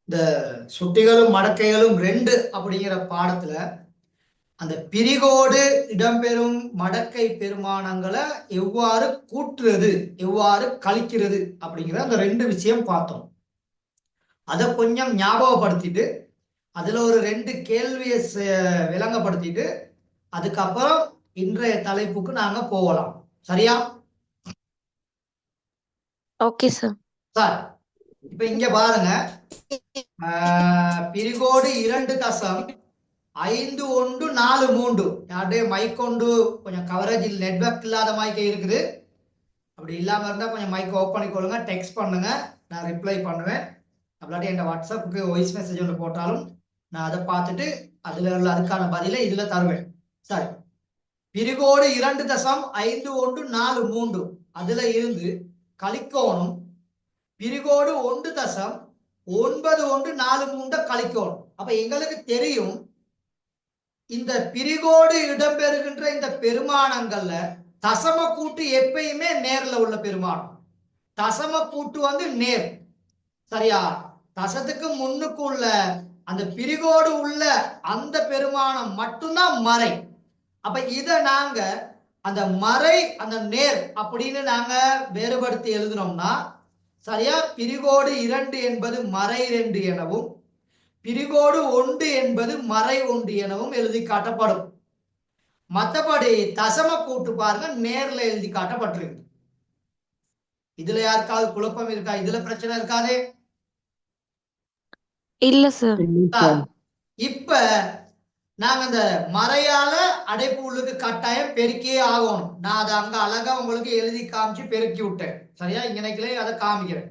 இந்த சுட்டிகளும் மடக்கைகளும் 2 அப்படிங்கிற பாடத்துல அந்த பிரிகோடு இடம்பெறும் மடக்கை பெருமானங்களை எவ்வாறு கூட்டுறது, எவ்வாறு கழிக்கிறது அப்படிங்கிற அந்த 2 விஷயம் பார்த்தோம். அதை கொஞ்சம் ஞாபகப்படுத்திட்டு அதுல ஒரு 2 கேள்வியை விளங்கப்படுத்திட்டு அதுக்கப்புறம் இன்றைய தலைப்புக்கு நாங்க போகலாம். சரியா? Okay sir. சார், இப்ப இங்க பாருங்க, பிரிகோடு 2.5143. யாருடைய மைக் கொண்டு கொஞ்சம் கவரேஜ் நெட்வொர்க் இல்லாத மைக்கே இருக்குது. அப்படி இல்லாம இருந்தா கொஞ்சம் மைக் ஓப்பன் பண்ணிக்கொள்ளுங்க, டெக்ஸ்ட் பண்ணுங்க, நான் ரிப்ளை பண்ணுவேன். அப்படி என் வாட்ஸ்அப்புக்கு வாய்ஸ் மெசேஜ் ஒன்று போட்டாலும் நான் அதை பார்த்துட்டு அதுல உள்ள அதுக்கான பதிலை இதுல தருவேன். சரி, பிரிகோடு 2.5143 அதுல இருந்து கழிக்கோணும் பிரிகோடு 1.9143 கழிக்கோணும். அப்ப எங்களுக்கு தெரியும் இந்த பிரிகோடு இடம்பெறுகின்ற இந்த பெருமானங்கள்ல தசம கூட்டு எப்பயுமே நேர்ல உள்ள பெருமானம். தசம கூட்டு நேர். சரியா? தசத்துக்கு முன்னுக்கு உள்ள அந்த பிரிகோடு உள்ள அந்த பெருமானம் மட்டும்தான் மறை. அப்ப இத நாங்க அந்த மறை அந்த நேர் அப்படின்னு நாங்க வேறுபடுத்தி எழுதினோம்னா சரியா, பிரிகோடு 2 என்பது மறை 2 எனவும் பிரிகோடு 1 என்பது மறை 1 எனவும் எழுதி காட்டப்படும். மற்றபடி தசம கூட்டு பாருங்க நேர்ல எழுதி காட்டப்பட்டிருக்கு. இதுல யாருக்காவது குழப்பம் இருக்கா? இதுல பிரச்சனை இருக்காதே. இல்ல சார். இப்ப நாங்க அந்த மறையால அடைப்பு உள்ளுக்கு கட்டாயம் பெருக்கியே ஆகணும். நான் அதை அங்க அழகா உங்களுக்கு எழுதி காமிச்சு பெருக்கி விட்டேன். சரியா? இங்கனைக்குள்ளே அதை காமிக்கிறேன்.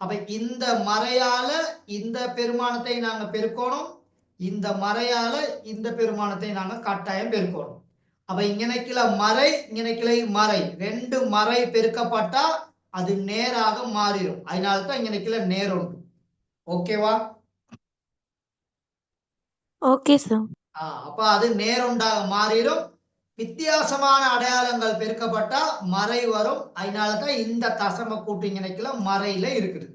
அப்ப இந்த மறையால இந்த பெருமானத்தை நாங்க பெருக்கணும், இந்த மறையால இந்த பெருமானத்தை நாங்க கட்டாயம் பெருக்கணும். அப்ப இங்கனைக்குல மறை இங்கனைக்குலை மறை 2 மறை பெருக்கப்பட்டா அது நேராக மாறிடும். அதனால்தான் இங்கனைக்குல நேர் உண்டு. ஓகேவா? Okay sir. அப்ப அது நேரொண்டாக மாறிடும். வித்தியாசமான அடையாளங்கள் பெருக்கப்பட்டா மறை வரும். அதனாலதான் இந்த தசம கூட்டு இங்கனைக்குல மறையில இருக்குது.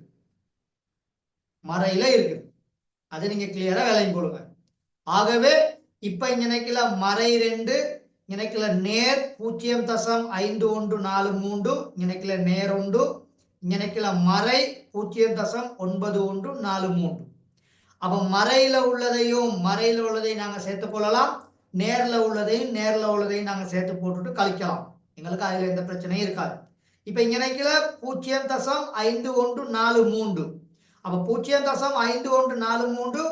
மறையில இருக்குது. அது நீங்க கிளியரா விளங்கி கொள்ளுங்க. ஆகவே இப்ப இங்கனைக்குல மறை 2 இங்கனைக்குல நேர் 0.5143 இங்கனைக்குல நேர் உண்டு. இங்கனைக்குல மறை 0.9143. அப்ப மறையில உள்ளதையும் நாங்க சேர்த்துக் கொள்ளலாம், நேர்ல உள்ளதையும் நாங்க சேர்த்து போட்டுட்டு கழிக்கலாம். எங்களுக்கு அதுல எந்த பிரச்சனையும் இருக்காது. இப்ப இங்கனைக்குல 0.5143. அப்ப 0.5143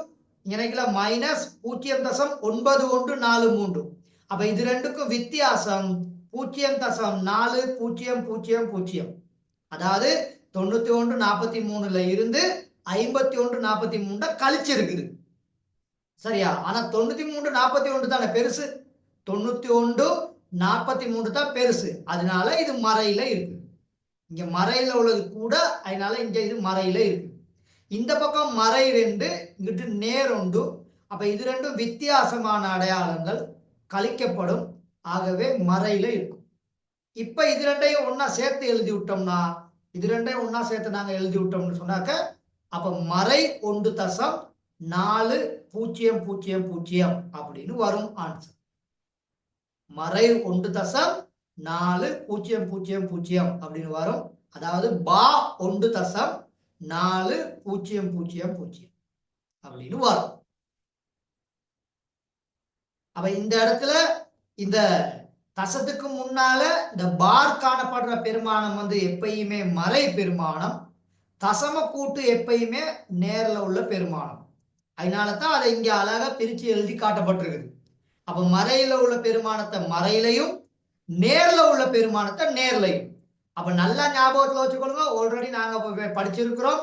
இங்கனைக்குல மைனஸ் 0.9143. அப்ப இது ரெண்டுக்கும் வித்தியாசம் 0.4000. அதாவது 91.43ல இருந்து 51.43 கழிச்சிருக்குது. சரியா? ஆனா 93.41 தானே பெருசு. 91.43 தான் பெருசு. அதனால இது மறையில இருக்கு. இங்க மறையில உள்ளது கூட, அதனால இங்க இது மறையில இருக்கு. இந்த பக்கம் மறை 2, இங்கிட்டு நேர் உண்டு. அப்ப இது ரெண்டும் வித்தியாசமான அடையாளங்கள் கழிக்கப்படும். ஆகவே மறையில இருக்கும். இப்ப இது ரெண்டையும் ஒன்னா சேர்த்து எழுதி விட்டோம்னா, இது ரெண்டையும் ஒன்னா சேர்த்து நாங்க எழுதி விட்டோம்னு சொன்னாக்க அப்ப மறை 1.4000 அப்படின்னு வரும் ஆன்சர். மறை 1.4000 அப்படின்னு வரும். அதாவது பா 1.4000 அப்படின்னு வரும். அப்ப இந்த இடத்துல இந்த தசத்துக்கு முன்னால இந்த பார் காணப்படுற பெருமானம் எப்பயுமே மறை பெருமானம், தசம கூட்டு எப்பயுமே நேர்ல உள்ள பெருமானம். அதனாலதான் அதை இங்க அழகா பிரிச்சு எழுதி காட்டப்பட்டிருக்குது. அப்ப மறையில உள்ள பெருமானத்தை மறையிலையும் நேர்ல உள்ள பெருமானத்தை நேர்லையும். அப்ப நல்லா ஞாபகத்துல வச்சுக்கொள்ளுங்க. ஆல்ரெடி நாங்க படிச்சிருக்கிறோம்,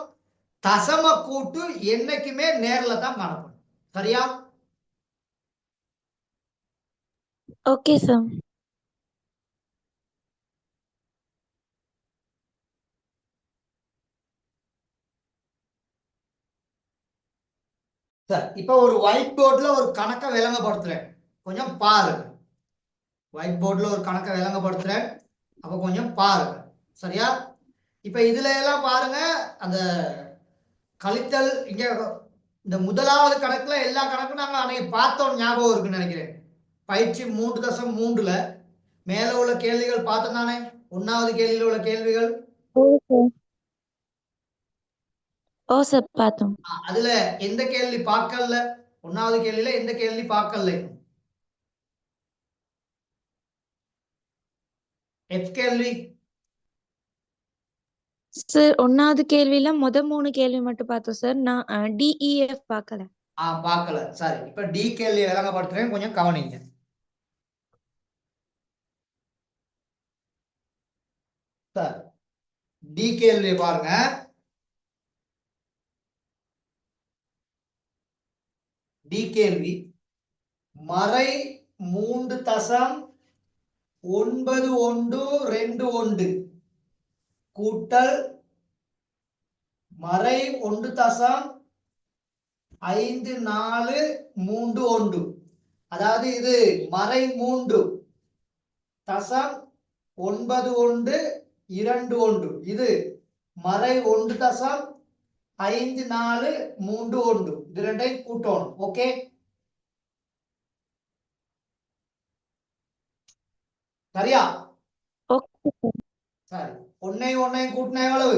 தசம கூட்டு என்னைக்குமே நேர்ல தான் காணப்படும். சரியா? Okay sir. சார், இப்ப ஒரு ஒயிட் போர்ட்ல ஒரு கணக்கை விளங்கப்படுத்துறேன், கொஞ்சம் பாருங்க. ஒயிட் போர்ட்ல ஒரு கணக்கை விளங்கப்படுத்துறேன், அப்ப கொஞ்சம் பாருங்க. சரியா? இப்ப இதுல எல்லாம் பாருங்க, அந்த கழித்தல் இங்க இந்த முதலாவது கணக்குல எல்லா கணக்கும் நாங்க அன்னைக்கு பார்த்தோம், ஞாபகம் இருக்குன்னு நினைக்கிறேன். பயிற்சி 3.3ல மேல உள்ள கேள்விகள் பார்த்தோம் தானே? 1வது கேள்வியில உள்ள கேள்விகள். ஓ சார். ஓ சார் பார்த்தோம். அதுல எந்த கேள்வி பார்க்கல? 1வது கேள்வியில எந்த கேள்வி பார்க்கல? எஃப் கேள்வி. சார் 1வது கேள்வியில முத 3 கேள்வி மட்டும் பார்த்தோம் சார். நான் டிஇஎஃப் பார்க்கல. பார்க்கல. சரி, இப்ப டி கேள்வி விளங்கப்படுத்துறேன், கொஞ்சம் கவனிங்க. சார், டி கேள்வி பாருங்க. டி கேள்வி மறை 3.9121 கூட்டல் மறை 1.5431. அதாவது இது மறை 3.9121. இது மறை 1.5431. இது ரெண்டையும் கூட்டணும். ஓகே, சரியா? Okay sir. சரி, ஒன்னையும் கூட்டினா எவ்வளவு?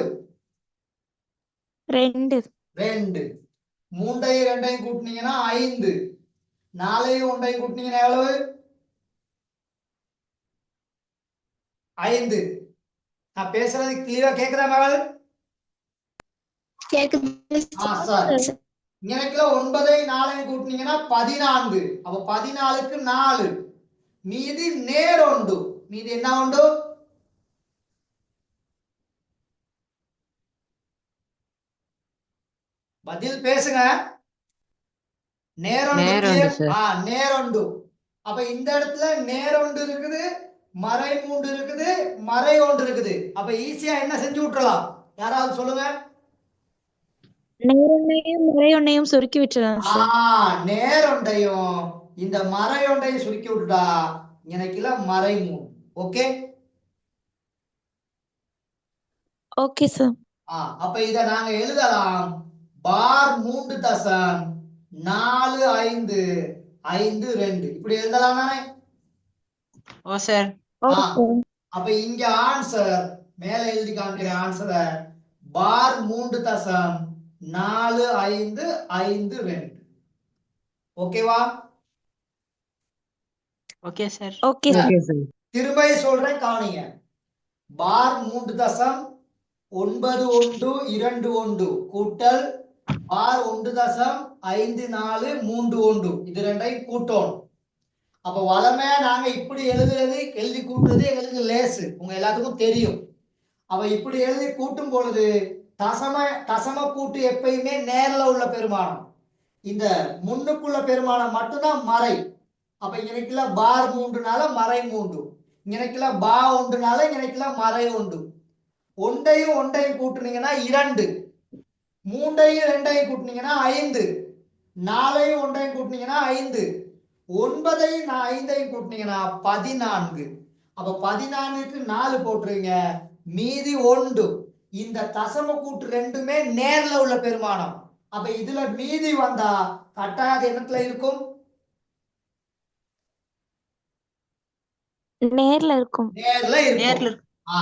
2. 2. 3ஐயும் 2ஐயும் கூட்டினீங்கன்னா 5. 4ஐயும் 1ஐயும் கூட்டினீங்கன்னா எவ்வளவு? 5. நான் பேசுறது கிளியரா கேக்குதா மகள்? கேக்குது சார், இங்கனக்குள்ள 9ஐயும் 4ஐயும் கூட்டினீங்கன்னா 14. அப்ப 14க்கு 4 மீதி நேர் உண்டு. மீதி என்ன உண்டு? பதில் பேசுங்க. நேரொண்டு. அப்ப இந்த இடத்துல நேரொண்டு இருக்குது, மறை 3 இருக்குது, மறை 1 இருக்குது. அப்ப ஈஸியா என்ன செஞ்சு விட்டுறலாம்? யாராவது சொல்லுங்க. நேரொன்னையும் மறையொன்னையும் சுருக்கி விட்டுறலாம் சார். நேரொண்டையும் இந்த மறை ஒன்றையும் சுருக்கி விட்டுட்டா எனக்குல மறை 3. Okay, okay sir. அப்ப இத நாங்க எழுதலாம். பார் 3.4552 இப்படி எழுதலாம் தானே? ஓ சார். அப்ப இங்க ஆன்சர் மேல எழுதி காமிக்கிற ஆன்சரை பார் 3.4552. ஓகேவா? Okay sir. Okay sir. திரும்ப சொல்றேன், கவனிங்க. பார் 3.9121 கூட்டல் பார் 1.5431. இது ரெண்டையும் கூட்டணும். அப்ப வளமையா நாங்க இப்படி எழுதி கூட்டுறது எங்களுக்கு லேசு, உங்க எல்லாத்துக்கும் தெரியும். அவ இப்படி எழுதி கூட்டும் பொழுது தசம கூட்டு எப்பயுமே நேர்ல உள்ள பெருமானம். இந்த முன்னுக்குள்ள பெருமானம் மட்டும்தான் மறை. அப்ப இங்கனைக்குல பார் 3னால மறை 3, இங்கனைக்குல பா 1னால இங்கனைக்குல மறை 1. 1ஐயும் கூட்டுனீங்கன்னா 2, 3ஐயும் 2ஐயும் கூட்டுனீங்கன்னா 5, 4ஐயும் 1ஐயும் கூட்டுனீங்கன்னா 5, 9ஐயும் 5ஐயும் கூட்டினீங்கன்னா 14. அப்ப 14க்கு 4 போட்டுருங்க, மீதி 1. இந்த தசம கூட்டு ரெண்டுமே நேர்ல உள்ள பெருமானம். அப்ப இதுல மீதி வந்தா கட்டாத எண்ணத்துல இருக்கும், நேர்ல இருக்கும்.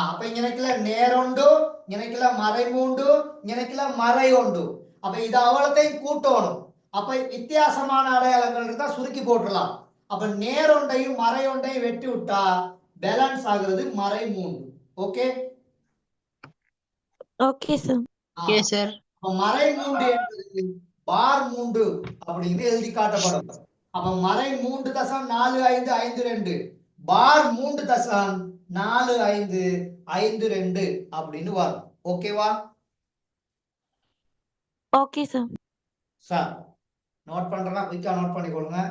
அப்ப இங்கனக்குல நேரொண்டு, இங்கனக்குல மறை 3, இங்கனக்குல மறை 1. அப்ப இது அவ்வளத்தையும் கூட்டணும். அப்ப வித்தியாசமான அடையாளங்கள் இருந்தா சுருக்கி போட்டுடலாம். அப்ப நேரொண்டையும் மறை ஒன்றையும் வெட்டி விட்டா பேலன்ஸ் ஆகுறது மறை 3. Okay, okay sir. Okay sir. மறை 3 என்பது பார் 3 அப்படின்னு எழுதி காட்டப்படும். அப்ப மறை 3.4552 பார் 3.4552 அப்படின்னு வரும். ஓகேவா? Okay sir. சார், நோட் பண்றேன்னா குயிக்கா நோட் பண்ணிக்கொள்ளுங்க.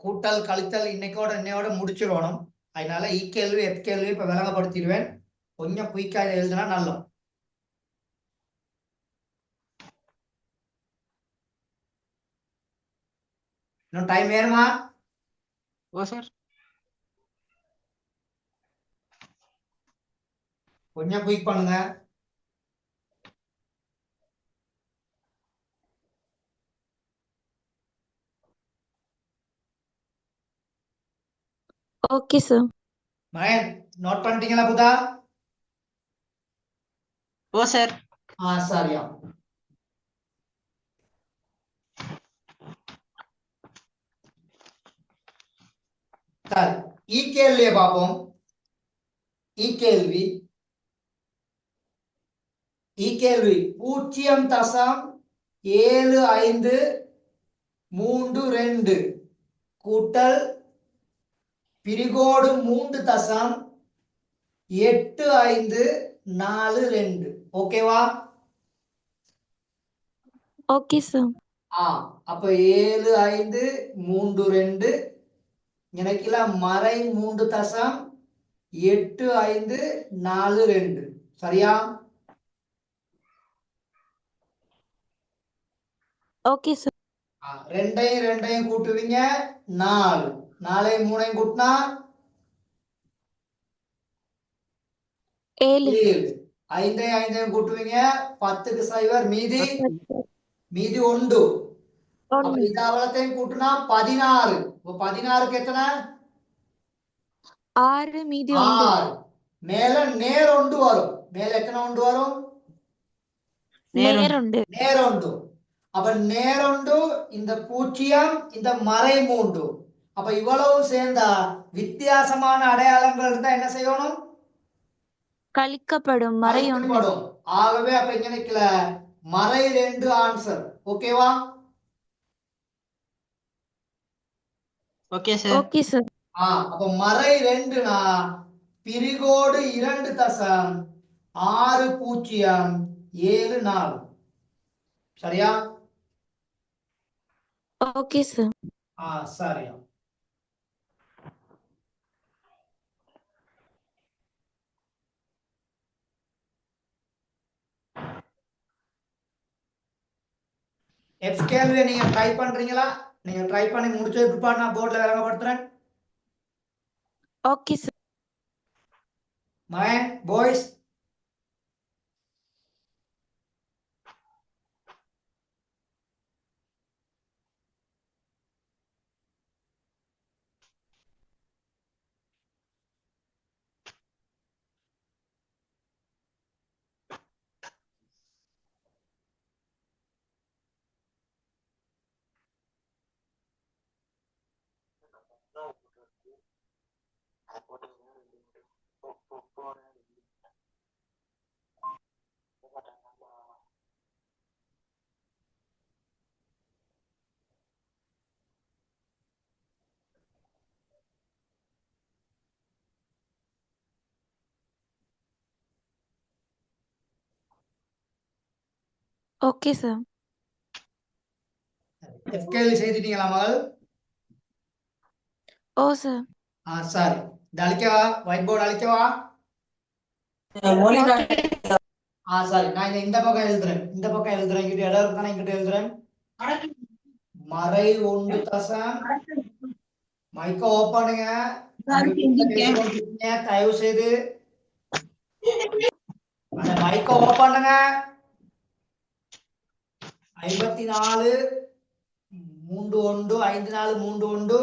கூட்டல் கழித்தல் இன்னையோட முடிச்சிடணும். அதனால கேள்வி எஃப் கேள்வி இப்ப விளங்கப்படுத்திடுவேன். கொஞ்சம் குயிக்கா எழுதுனா நல்ல. இன்னும் டைம் வேணுமா? ஓ சார். கொஞ்சம் குயிக் பண்ணுங்க. Okay sir. மகன் நோட் பண்ணிட்டீங்களா புதா? ஓ சார். சரியா. சரி, கேள்வியை பார்ப்போம். கேள்வி 0.7532 கூட்டல் பிரிகோடு 3.8542. ஓகேவா? Okay sir. அப்ப 7532 எனக்குல மறை 3.8542. சரியா? Okay sir. ரெண்டையும் கூட்டுவீங்க 4. 4ஐயும் 3ஐயும் கூட்டினா 7. 7. 5ஐயும் கூட்டுவீங்க 10க்கு 0 மீதி 1. அப்ப இது அவ்வளத்தையும் கூட்டினா 16. 16க்கு எத்தனை? 6 மீதி 1. 6. மேல நேர் 1 வரும். மேல எத்தனை 1 வரும்? நேர் 1. நேர் 1. அப்ப நேர் 1 இந்த 0 இந்த மறை 3. அப்ப இவ்வளவு சேர்ந்தா வித்தியாசமான அடையாளங்கள் இருந்தா என்ன செய்யணும்? கழிக்கப்படும். மறை 1. கழிக்கப்படும். ஆகவே அப்ப இங்க நிக்கல மறை 2 ஆன்சர். ஓகேவா? Okay sir. Okay sir. அப்ப மறை 2னா பிரிகோடு 2.6074. சரியா? Okay sir. சரியா. கேள்வியை நீங்க ட்ரை பண்றீங்களா? நீங்க ட்ரை பண்ணி முடிச்சதுக்கு பிற்பாடு நான் போர்ட்ல விளங்கப்படுத்துறேன். Okay sir. மயன் பாய்ஸ் ஓகே சார். கேள்வி செய்துட்டீங்களா மகள்? ஓ சார். சரி, இது அழிக்கவா? White board அழிக்கவா? சரி, நான் இந்த பக்கம் எழுதுறேன். இந்த பக்கம் எழுதுறேன். இங்கிட்ட இடம் இருக்கானே, இங்கிட்ட எழுதுறேன். மறை 1. மைக்க ஓப்பனுங்க. தயவு செய்து அந்த மைக்க ஓப்பன் பண்ணுங்க. 54 31 54 31.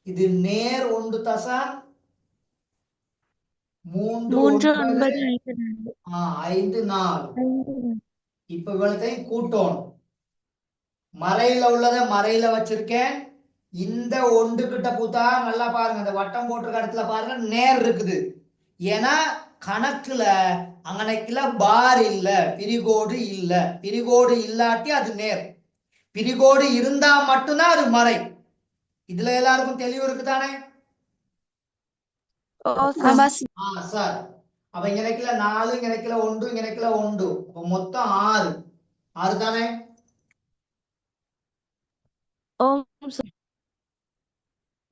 இது நேர் 1.3954. இப்ப இவ்வளத்தையும் கூட்டணும். மறையில உள்ளத மறையில வச்சிருக்கேன். இந்த 1 கிட்ட பூத்தா நல்லா பாருங்க. அந்த வட்டம் போட்டிருக்க இடத்துல பாருங்க நேர் இருக்குது. ஏன்னா கணக்குல அங்கனைக்குல பார் இல்ல, பிரிகோடு இல்ல. பிரிகோடு இல்லாட்டி அது நேர். பிரிகோடு இருந்தா மட்டும்தான் அது மறை. இதுல எல்லாருக்கும் தெளிவு இருக்குதானே? சார், அப்ப இங்க நிக்கல 4, இங்க நிக்கல 1, இங்க நிக்கல 1. அப்ப மொத்தம் 6. 6 தானே?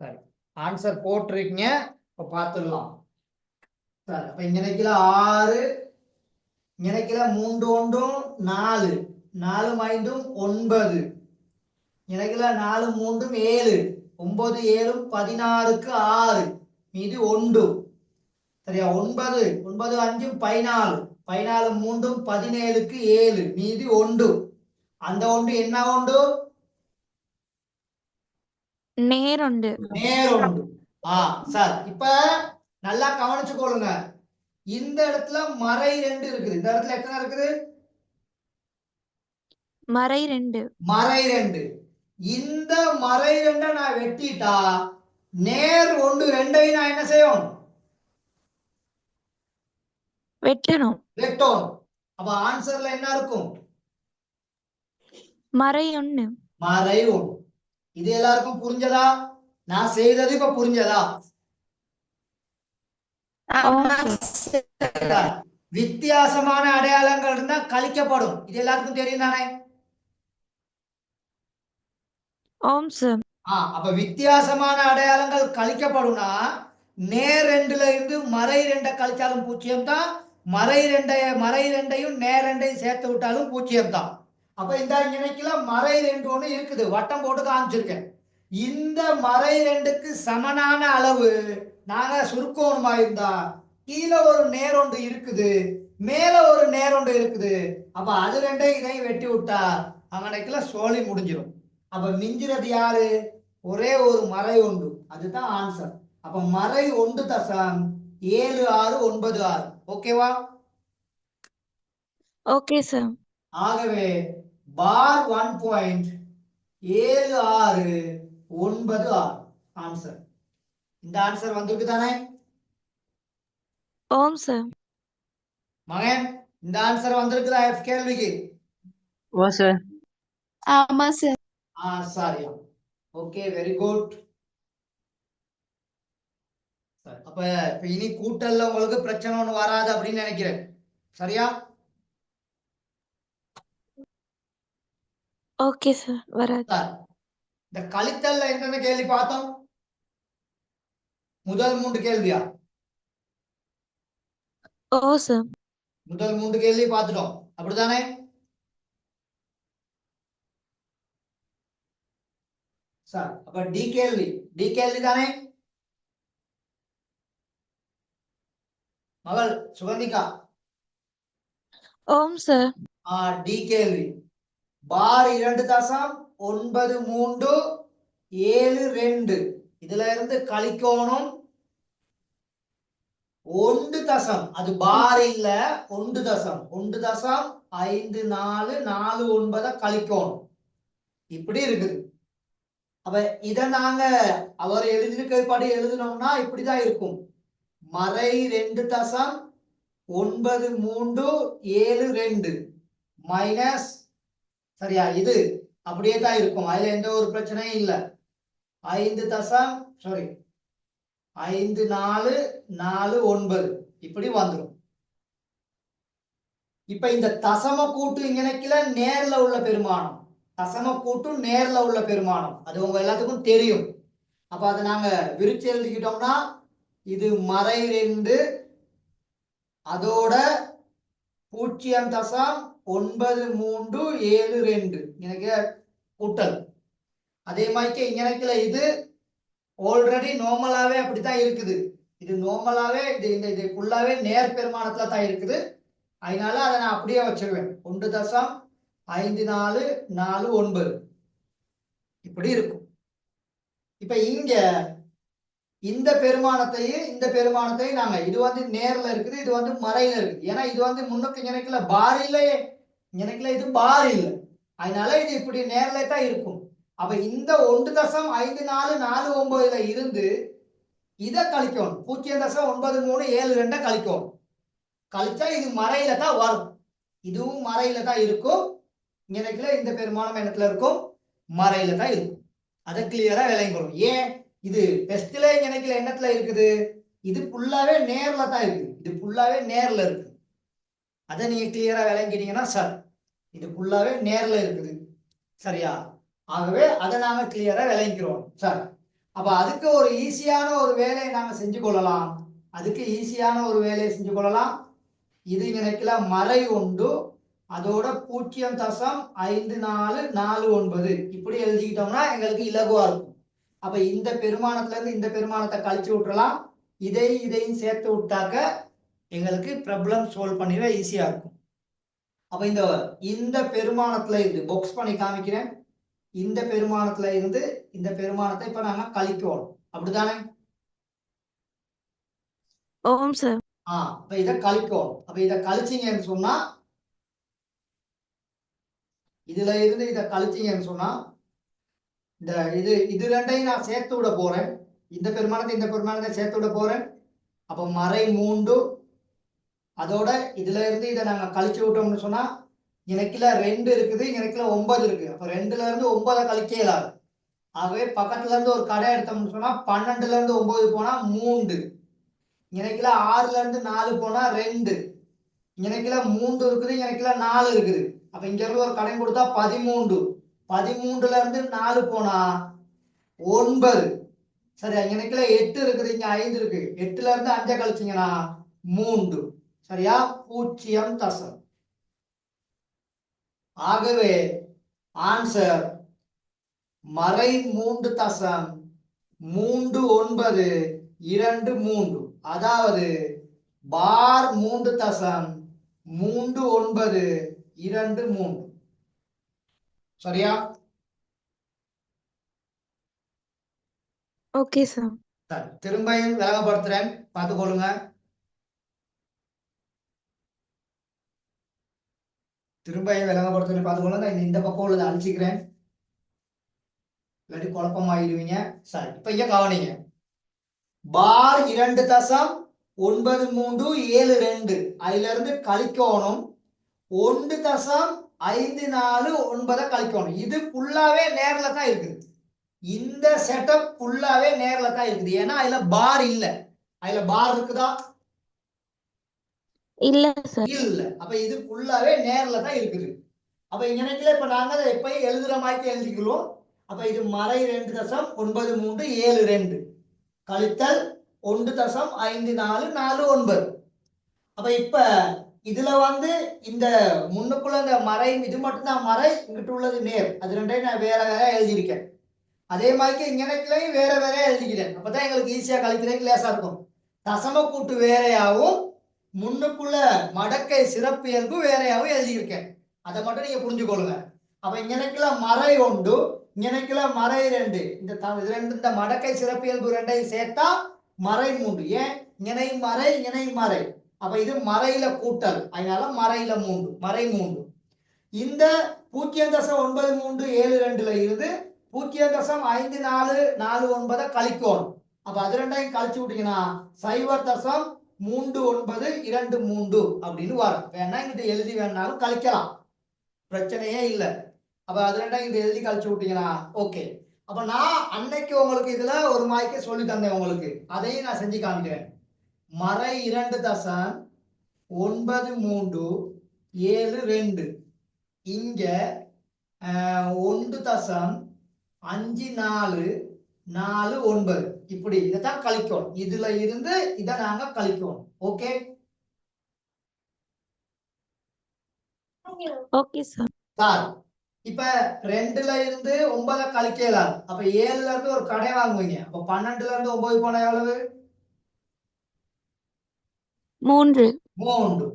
சரி, ஆன்சர் போட்டிருக்கீங்க. இப்ப பாத்துடலாம். சரி, அப்ப இங்க நிக்கல 6, இங்க நிக்கல 3 1 4, 4 5 9, எனக்குல 4 3 7 9 7 16க்கு 6 மீதி 1 சரியா 9 9 5 14 14 3 17க்கு 7 மீதி 1 அந்த 1 என்ன 1 நேரொண்டு. நேரொண்டு சார் இப்ப நல்லா கவனிச்சு கொள்ளுங்க இந்த இடத்துல மறை 2 இருக்குது இந்த இடத்துல எத்தனை இருக்குது மறை 2. மறை 2 இந்த மறை 2 நான் வெட்டிட்டா நேர் 1 2ஐயும் நான் என்ன செய்யணும் வெட்டணும். வெட்டணும் அப்ப ஆன்சர்ல என்ன இருக்கும் மறை 1. மறை 1 இது எல்லாருக்கும் புரிஞ்சதா நான் செய்தது இப்ப புரிஞ்சதா வித்தியாசமான அடையாளங்கள் இருந்தா கழிக்கப்படும் இது எல்லாருக்கும் தெரியும் தானே ஆம் சார். அப்ப வித்தியாசமான அடையாளங்கள் கழிக்கப்படும்னா நேர் 2ல இருந்து மறை 2 கழிச்சாலும் 0 தான் மறை 2ஐயும் நேர் 2ஐயும் சேர்த்து விட்டாலும் 0 தான் அப்ப இந்த இணைக்கல மறை 2 ஒண்ணு இருக்குது வட்டம் போட்டு காமிச்சிருக்கேன் இந்த மறை 2க்கு சமனான அளவு நாங்க சுருக்கோணமா இருந்தா கீழே ஒரு நேர் ஒன்று இருக்குது மேல ஒரு நேர் ஒன்று இருக்குது அப்ப அது 2ஐயும் இதையும் வெட்டி விட்டா அங்கனைக்குல சோழி முடிஞ்சிடும் அப்ப மிஞ்சிறது யாரு ஒரே ஒரு மறை 1 அதுதான் ஆன்சர் அப்ப மறை 1 தசம் 7696 ஓகேவா ஓகே சார். ஆகவே பார் 1.7696 ஆன்சர் இந்த ஆன்சர் வந்திருக்கு தானே ஆம் சார். மகன் இந்த ஆன்சர் வந்திருக்குதா எஃப் கேள்விக்கு ஓ சார். ஆமா சார். சரியா ஓகே வெரி குட் அப்ப இனி கூட்டல்ல உங்களுக்கு பிரச்சனை ஒண்ணு வராது அப்படின்னு நினைக்கிறேன் சரியா ஓகே சார். வராது. இந்த கழித்தல்ல என்னென்ன கேள்வி பார்த்தோம் முதல் 3 கேள்வியா ஓ சார். முதல் 3 கேள்வி பார்த்துட்டோம் அப்படித்தானே சார் அப்ப டி கேள்வி தானே மகள் சுகந்திகா ஓம் சார். டி கேள்வி பார் 2.9372 இதுல இருந்து கழிக்கணும் 1 தசம் அது பார் இல்ல 1 தசம் 1.5449 கழிக்கணும் இப்படி இருக்குது அப்ப இத நாங்க அவர் எழுதியிருக்கிறபடி எழுதினோம்னா இப்படிதான் இருக்கும் மறை 2.9372 மைனஸ் சரியா இது அப்படியே தான் இருக்கும் அதுல எந்த ஒரு பிரச்சனையும் இல்ல 5449 இப்படி வந்துடும் இப்ப இந்த தசம கூட்டு இங்கனைக்குல நேர்ல உள்ள பெருமானம் தசம கூட்டும் நேர்ல உள்ள பெருமானம் அது உங்க எல்லாத்துக்கும் தெரியும் அப்ப அதை நாங்க விரிச்சு எழுதிக்கிட்டோம்னா இது மறை 2 அதோட 0.9372 எனக்கு கூட்டல் அதே மாதிரி இங்கனைக்குல இது ஆல்ரெடி நார்மலாவே அப்படித்தான் இருக்குது இது நார்மலாவே இது ஃபுல்லாவே நேர் பெருமானத்துல தான் இருக்குது அதனால அதை நான் அப்படியே வச்சிருவேன் 1.5449 இப்படி இருக்கும் இப்ப இங்க இந்த பெருமானத்தையும் நாங்க இது வந்து நேர்ல இருக்குது இது வந்து மறையில இருக்குது ஏன்னா இது வந்து முன்னுக்கு இணைக்கல பார் இல்லையே இணைக்கல இது பார் இல்லை அதனால இது இப்படி நேர்ல தான் இருக்கும் அப்ப இந்த 1.5449 இருந்து இதை கழிக்கணும் 0.9372 கழிக்கணும் கழிச்சா இது மறையில தான் வரும் இதுவும் மறையில தான் இருக்கும் இணைக்கல இந்த பெருமானம் இடத்துல இருக்கும் மறையில தான் இருக்கும் அதை கிளியரா விளங்கிக்கணும் ஏன் இது டெஸ்ட்ல இணைக்கல எண்ணத்துல இருக்குது இது ஃபுல்லாவே நேர்ல தான் இருக்குது இது ஃபுல்லாவே நேர்ல இருக்கு அதை நீங்க கிளியரா விளங்கிட்டீங்கன்னா சார் இது ஃபுல்லாவே நேர்ல இருக்குது சரியா ஆகவே அதை நாங்க கிளியரா விளங்கிக்கிறோம் சார் அப்ப அதுக்கு ஒரு ஈஸியான ஒரு வேலையை நாங்க செஞ்சு கொள்ளலாம் இது இணைக்கல மறை 1 அதோட 0.5449 இப்படி எழுதிக்கிட்டோம்னா எங்களுக்கு இலகுவா இருக்கும். அப்ப இந்த பெருமானத்துல இருந்து இந்த பெருமானத்தை கழிச்சு விட்டுறலாம். இதையும் சேர்த்து விட்டாக்க எங்களுக்கு ப்ராப்ளம் சால்வ் பண்ணிட ஈஸியா இருக்கும். அப்ப இந்த பெருமானத்துல இருந்து பாக்ஸ் பண்ணி காமிக்கிறேன். இந்த பெருமானத்துல இருந்து இந்த பெருமானத்தை இப்ப நாங்க கழிக்கணும், அப்படிதானே? ஓம் சார். அப்ப இதை கழிக்கணும். அப்ப இதை கழிச்சீங்கன்னு சொன்னா, இதுல இருந்து இதை கழிச்சீங்கன்னு சொன்னா, இது ரெண்டையும் நான் சேர்த்து விட போறேன். இந்த பெருமானத்தை சேர்த்து விட போறேன். அப்ப மறை 3 அதோட இதுல இருந்து இதை நாங்க கழிச்சு விட்டோம்னு சொன்னா, எனக்குல 2 இருக்குது, எனக்குல 9 இருக்கு. அப்ப 2ல இருந்து 9 கழிக்க இயலாது. ஆகவே பக்கத்துல இருந்து ஒரு கடை எடுத்தோம்னு சொன்னா 12ல இருந்து 9 போனா 3, எனக்குல 6ல இருந்து 4 போனா 2, எனக்குல 3 இருக்குது, எனக்குல 4 இருக்குது. அப்ப இங்க இருந்து ஒரு கடை கொடுத்தா 13, 13ல இருந்து 4 போனா 9. சரி, எனக்குல 8 இருக்குது, இங்க 5 இருக்கு. 8ல இருந்து 5 கழிச்சீங்கன்னா 3. சரியா? 0. ஆகவே ஆன்சர் மறை 3.3923, அதாவது பார் 3.3923. சரியா? Okay sir. சரி, திரும்பியும் விளங்கப்படுத்துறேன், பார்த்துக்கொள்ளுங்க. திரும்பியும் விளங்கப்படுத்துறேன், பார்த்துக்கொள்ளுங்க. இந்த பக்கம் உள்ளதை அழிச்சிக்கிறேன், இல்லாட்டி குழப்பமாயிருவீங்க. சரி, இப்ப இங்க கவனிங்க. பார் 2.9372 அதுல இருந்து கழிக்கணும் 1.549 கழிக்கணும். இது ஃபுல்லாவே நேர்ல தான் இருக்குது. இந்த செட்டப் ஃபுல்லாவே நேர்ல தான் இருக்குது. ஏன்னா அதுல பார் இல்ல. அதுல பார் இருக்குதா? இல்ல சார். இல்ல. அப்ப இது ஃபுல்லாவே நேர்ல தான் இருக்குது. அப்ப இங்க இப்ப நாங்க எப்பயும் எழுதுற மாதிரி எழுதிக்கிறோம். அப்ப இது மறை 2.9372 கழித்தல் 1.5449. அப்ப இப்ப இதுல இந்த முன்னுக்குள்ள இந்த மறை இது மட்டும்தான் மறை, இங்கிட்டு உள்ளது நேர். அது ரெண்டையும் நான் வேற வேற எழுதியிருக்கேன். அதே மாதிரி இங்கனைக்குலையும் வேற வேற எழுதிக்கிறேன். அப்பதான் எங்களுக்கு ஈஸியா கழிக்கிறதுக்கு லேசா இருக்கும். தசம கூட்டு வேறையாவும் முன்னுக்குள்ள மடக்கை சிறப்பு இயல்பு வேறையாவும் எழுதியிருக்கேன். அதை மட்டும் நீங்க புரிஞ்சுக்கொள்ளுங்க. அப்ப இங்கனைக்குல மறை 1, இங்கனைக்குல மறை 2. இந்த மடக்கை சிறப்பு இயல்பு ரெண்டையும் சேர்த்தா மறை 3. ஏன்? இங்கனையும் மறை, இங்கனையும் மறை. அப்ப இது மறையில கூட்டல், அதனால மறையில 3, மறை 3. இந்த 0.9372ல இருந்து 0.5449 கழிக்கணும். அப்ப அது ரெண்டையும் கழிச்சு விட்டீங்கன்னா 0.3923 அப்படின்னு வரும். வேணா இங்கிட்ட எழுதி வேணாலும் கழிக்கலாம், பிரச்சனையே இல்லை. அப்ப அது ரெண்டையும் இங்க எழுதி கழிச்சு விட்டீங்கன்னா ஓகே. அப்ப நான் அன்னைக்கு உங்களுக்கு இதுல ஒரு மாய்க்கு சொல்லி தந்தேன் உங்களுக்கு, அதையும் நான் செஞ்சு காமிக்கிறேன். மறை 2.9372 இங்க 1.5449 இப்படி இதைத்தான் கழிக்கணும். இதுல இருந்து இதை நாங்க கழிக்கணும். Okay okay sir. சார், இப்ப 2ல இருந்து 9 கழிக்கலாம். அப்ப 7ல இருந்து ஒரு கடை வாங்குவீங்க. அப்ப 12ல இருந்து 9 போனா எவ்வளவு? 3. 3.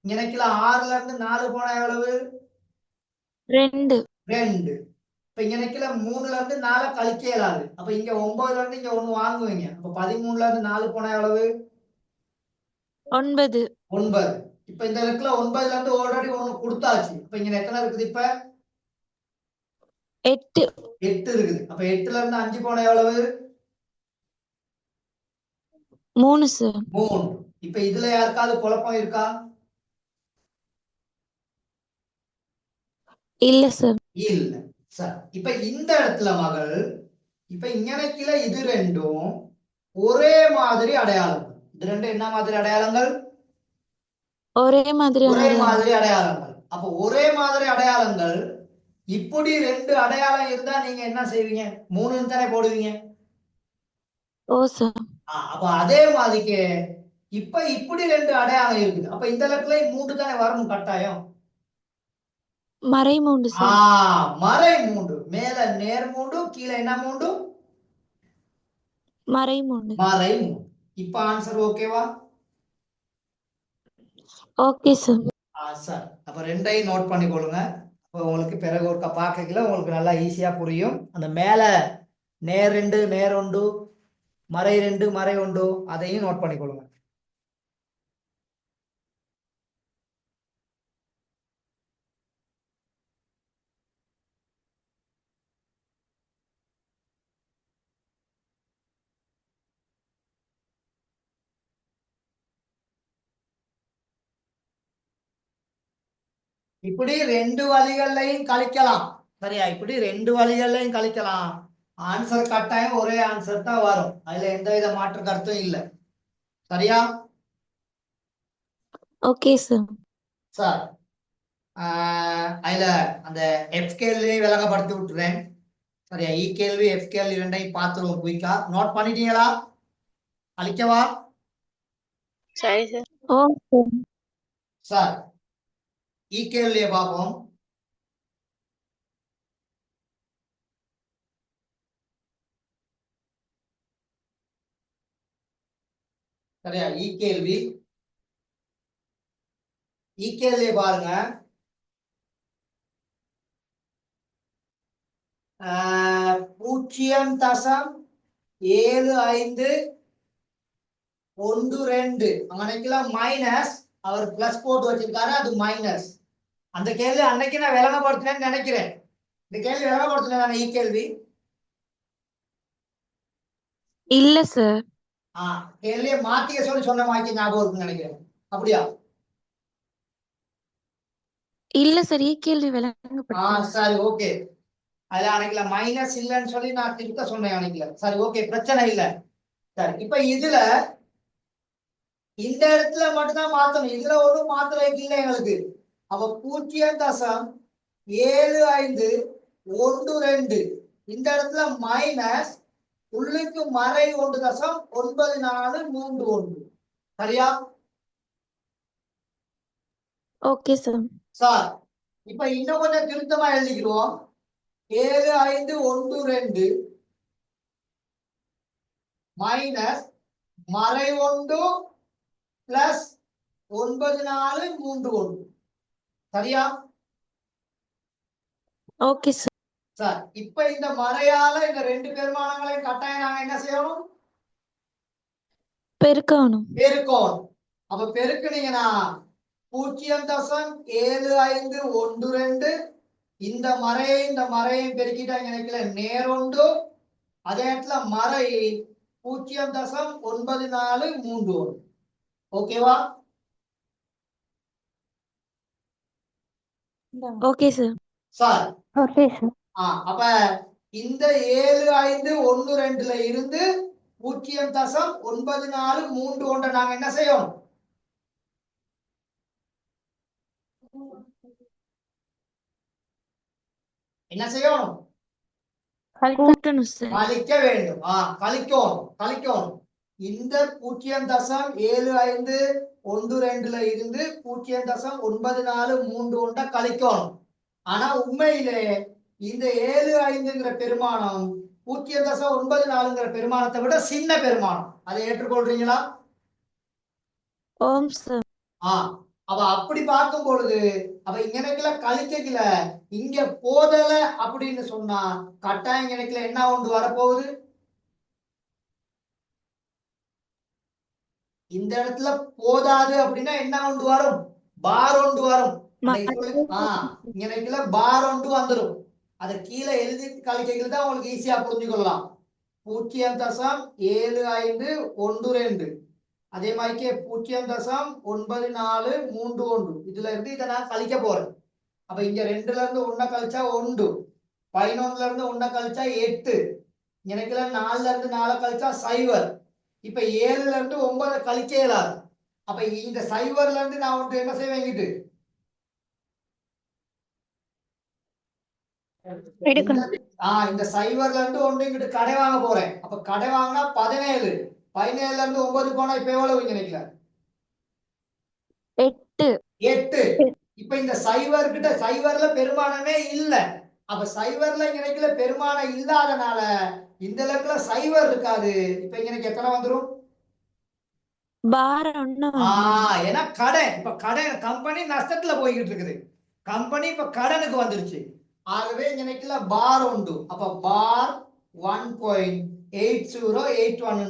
இங்கனைக்குல 6ல இருந்து 4 போனா எவ்வளவு? 2. 2. இப்ப இங்கனைக்குல 3ல இருந்து 4 கழிக்க இயலாது. அப்ப இங்க 9ல இருந்து இங்க 1 வாங்குவீங்க. அப்ப 13ல இருந்து 4 போனா எவ்வளவு? 9. 9. இப்ப இந்த இடத்துல 9ல இருந்து ஆல்ரெடி 1 கொடுத்தாச்சு. அப்ப இங்க எத்தனை இருக்குது? இப்ப 8. 8 இருக்குது. அப்ப 8ல இருந்து 5 போனா எவ்வளவு? 3 சார். 3. இப்ப இதுல யாருக்காவது குழப்பம் இருக்கா? இல்ல சார். இல்ல. சரி, இப்ப இந்த இடத்துல மகள், இப்ப இங்கனைக்குல இது ரெண்டும் ஒரே மாதிரி அடையாளங்கள். இது ரெண்டும் என்ன மாதிரி அடையாளங்கள்? ஒரே மாதிரி ஒரே மாதிரி அடையாளங்கள். அப்ப ஒரே மாதிரி அடையாளங்கள் இப்படி 2 அடையாளம் இருந்தா நீங்க என்ன செய்வீங்க? 3 தானே போடுவீங்க. ஓ சார். அப்ப அதே மாதிரிக்கு இப்ப இப்படி 2 அடையாளம் இருக்குது. அப்ப இந்த இடத்துல 3 தானே வரணும் கட்டாயம். மறைமூண்டு ஆ சார். மறை மூண்டு. மேல நேர் மூண்டு, கீழே என்ன மூண்டு? மறைமூண்டு. மறை மூண்டு. இப்ப ஆன்சர் ஓகேவா? Okay sir. சார் அப்ப ரெண்டையும் நோட் பண்ணிக்கொள்ளுங்க. அப்போ உங்களுக்கு பிறகு ஒருக்கா பார்க்கல உங்களுக்கு நல்லா ஈஸியா புரியும். அந்த மேல நேர் 2 நேர் 1 மறை 2 மறை 1 அதையும் நோட் பண்ணிக்கொள்ளுங்க. இப்படி 2 வழிகள்லையும் கழிக்கலாம். சரியா? இப்படி 2 வழிகள்லையும் கழிக்கலாம். ஆன்சர் கட்டாயம் ஒரே ஆன்சர் தான் வரும். அதுல எந்தவித மாற்று கருத்தும் இல்லை. சரியா? Okay sir. சார் அதுல அந்த எஃப் கேள்வியை விளங்கப்படுத்தி விட்டுறேன். சரியா? இ கேள்வி எஃப் கேள்வி ரெண்டையும் பார்த்துருவோம் குயிக்கா. நோட் பண்ணிட்டீங்களா? அழிக்கவா? சரி சார். ஓ சார். சார் இ கேள்வியை பார்ப்போம். சரியா? இ கேள்வி பாருங்க. 0.7512 அன்னைக்கெல்லாம் மைனஸ், அவர் பிளஸ் போட்டு வச்சிருக்காரு, அது மைனஸ். அந்த கேள்வி அன்னைக்கு நான் விளங்கப்படுத்தினேன்னு நினைக்கிறேன். இந்த கேள்வி விளங்கப்படுத்தினேன் இ கேள்வி. இல்ல சார். கேள்வியை மாத்திய சொல்லி சொன்ன மாதிரி ஞாபகம் இருக்குன்னு நினைக்கிறேன். அப்படியா? இல்ல சார். கேள்வி விளங்கப்படுத்த. சரி ஓகே. அதுல அன்னைக்குல மைனஸ் இல்லைன்னு சொல்லி நான் திருத்த சொன்னேன் அன்னைக்குல. சரி ஓகே, பிரச்சனை இல்லை. சரி இப்ப இதுல இந்த இடத்துல மட்டும்தான் மாத்தணும். இதுல ஒண்ணும் மாத்திரைக்கு இல்லை எங்களுக்கு. அப்ப 0.7512 இந்த இடத்துல மைனஸ், உள்ளுக்கு மறை 1.9431. சரியா? Okay sir. சார் இப்ப இன்னும் கொஞ்சம் திருத்தமா எழுதிக்கிறோம். 7512 மைனஸ் மறை 1 பிளஸ் 9431. சரியா? Okay sir. சார் இப்ப இந்த மறையால இந்த 2 பெருமானங்களையும் கட்டாயம் நாங்க என்ன செய்யணும்? பெருக்கணும். பெருக்கணும். அப்ப பெருக்குனீங்கன்னா 0.7512 இந்த மறையையும் பெருக்கிட்டாங்க நினைக்கல நேர் 1. அதே இடத்துல மறை 0.9431. ஓகேவா? Okay sir. Sir okay sir. அப்ப இந்த 7512ல இருந்து 0.9431 நாங்க என்ன செய்யணும்? என்ன செய்யணும்? கூட்டணும் சார். கழிக்க வேண்டும். கழிக்கணும். இந்த 0.7512ல இருந்து 0.9431 கழிக்கணும். ஆனா உண்மையிலே இந்த 75ங்கிற பெருமானம் 0.94ங்கிற பெருமானத்தை விட சின்ன பெருமானம். அதை ஏற்றுக்கொள்றீங்களா? ஓம் சார். அவ அப்படி பார்க்கும் பொழுது அவ இங்கனைக்குல கழிக்கல, இங்க போதல அப்படின்னு சொன்னா கட்டாயம் இங்கனைக்குல என்ன ஒன்று வரப்போகுது? இந்த இடத்துல போதாது அப்படின்னா என்ன ஒன்று வரும்? பார் ஒன்று வரும். இங்கனைக்குல பார் ஒன்று வந்துடும். அதை கீழே எழுதி கழிக்கல தான் உங்களுக்கு ஈஸியா புரிஞ்சுக்கொள்ளலாம். 0.7512 அதே மாதிரி 0.9431 இதுல இருந்து இதை நான் கழிக்க போறேன். அப்ப இங்க 2ல இருந்து 1 கழிச்சா 1, 11ல இருந்து 1 கழிச்சா 8, எனக்கு 4ல இருந்து 4 கழிச்சா 0. இப்ப 7ல இருந்து 9 கழிக்க இயலாது. அப்ப இந்த 0ல இருந்து நான் வந்து என்ன செய்வேன்? இந்த 0ல இருந்து 1 இங்கிட்டு கடை வாங்க போறேன். அப்ப கடை வாங்கினா 17, 17ல இருந்து 9 போனா இப்ப எவ்வளவு நினைக்கல? 8. இப்ப இந்த சைவர்ல பெருமானமே இல்ல. அப்ப சைவர்ல கிடைக்கல பெருமானம் இல்லாதனால இந்த இலக்குல சைவர் இருக்காது. இப்ப எனக்கு எத்தனை வந்துரும்? பார் ஒண்ணு ஏன்னா கடன், இப்ப கடன் கம்பெனி நஷ்டத்துல போய்கிட்டு இருக்குது. கம்பெனி இப்ப கடனுக்கு வந்துருச்சு. ஆகவே எனக்குல பார் உண்டு. அப்ப பார் 1.8081